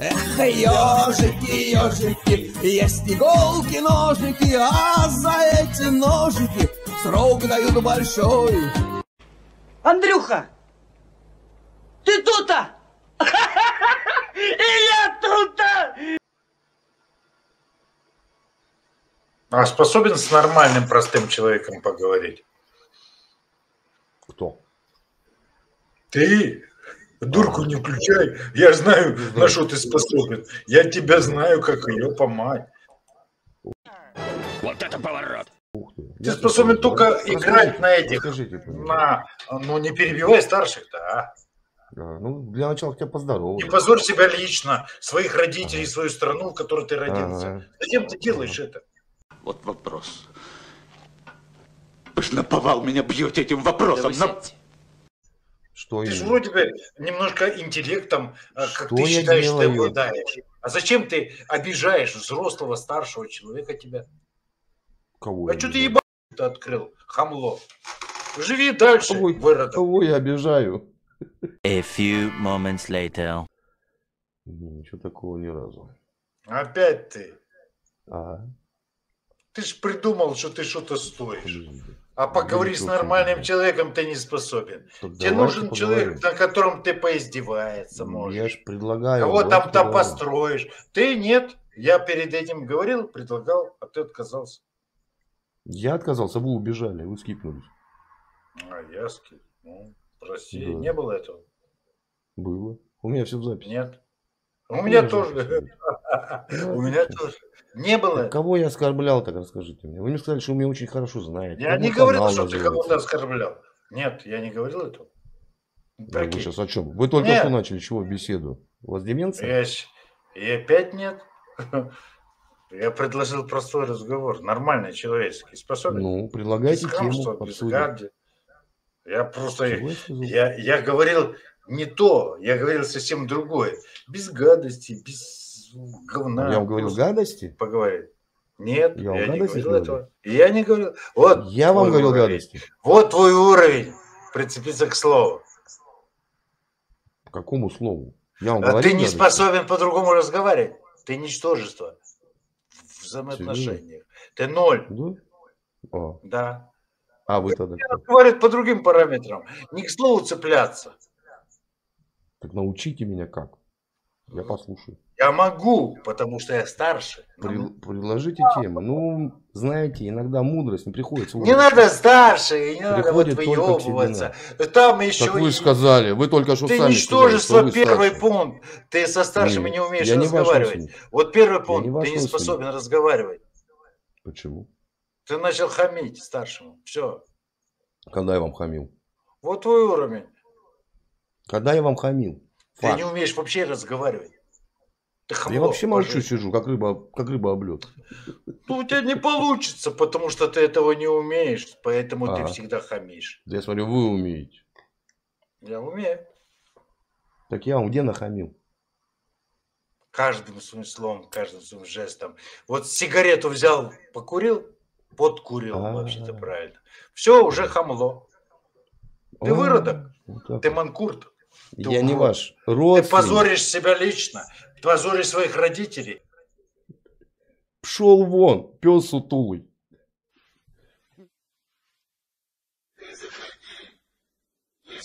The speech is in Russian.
Эх, ежики, ежики, есть иголки, ножники, а за эти ножики срок дают большой. Андрюха, ты тут-то? И я тут-то! А способен с нормальным простым человеком поговорить? Кто? Ты? Дурку не включай. Я знаю, на что ты способен. Я тебя знаю, как ее помать. Вот это поворот! Ты способен только играть на этих, ну не перебивай старших-то, а. Ну, для начала хотя бы поздороваться. Не позорь себя лично, своих родителей, свою страну, в которой ты родился. Зачем ты делаешь это? Вот вопрос. Вы ж наповал меня бьете этим вопросом. Что ты же вроде бы немножко интеллектом, как что ты считаешь, делаю? ты обладаешь. А зачем ты обижаешь взрослого, старшего человека тебя? Кого а что ты ебать-то открыл, хамло? Живи дальше, выродок. Кого я обижаю? A few moments later. Ничего такого ни разу. Опять ты. Ага. Ты ж придумал, что ты что-то стоишь. А поговорить с нормальным человеком ты не способен. Тебе нужен человек, на котором ты поиздевается можешь. Я ж предлагаю. Кого там-то построишь. Ты нет. Я перед этим говорил, предлагал, а ты отказался. Я отказался, вы убежали, вы скипнулись. А я скипнул. Ну, прости, да. Не было этого? Было. У меня все в записи. Нет. У меня тоже. У меня тоже. Не было. Кого я оскорблял, так расскажите мне. Вы мне сказали, что вы меня очень хорошо знаете. Я не говорил, что ты кого-то оскорблял. Нет, я не говорил этого. Вы сейчас о чем? Вы только что начали чего беседу? У вас деменция? И опять нет. Я предложил простой разговор, нормальный, человеческий. Способен? Ну, предлагайте тему. Без гади. Я просто, я говорил не то, я говорил совсем другое. Без гадости, без говна. Я вам говорил гадости? Поговорить. Нет, я не говорил этого. Я не говорил. Вот я вам говорил гадости. Вот твой уровень. Прицепиться к слову. К какому слову? Я вам говорил, ты не способен по-другому разговаривать. Ты ничтожество. В взаимоотношениях. Ты ноль. Да? Да. А вы тогда говорят по другим параметрам. Не к слову цепляться. Так научите меня как. Я послушаю. Я могу, потому что я старше. Предложите тему. Ну, знаете, иногда мудрость не приходится. Не надо старше, не надо вот выебываться. Там еще. Так вы же сказали, вы только что ты сами ничтожество, сказали, первый пункт. Ты со старшими не умеешь разговаривать. Вот первый пункт, ты не способен разговаривать. Почему? Ты начал хамить старшему. Все. Когда я вам хамил? Вот твой уровень. Когда я вам хамил? Ты не умеешь вообще разговаривать. Ты хамло, я вообще молчу, сижу, как рыба об лед. Ну, у тебя не получится, потому что ты этого не умеешь, поэтому ты всегда хамишь. Я смотрю, вы умеете. Я умею. Так я вам где нахамил? Каждым своим словом, каждым своим жестом. Вот сигарету взял, покурил, подкурил, вообще-то правильно. Все, уже хамло. Ты выродок, ты манкурт. Я не ваш родственник. Ты позоришь себя лично, позоришь своих родителей. Пшел вон, пес сутулый. Я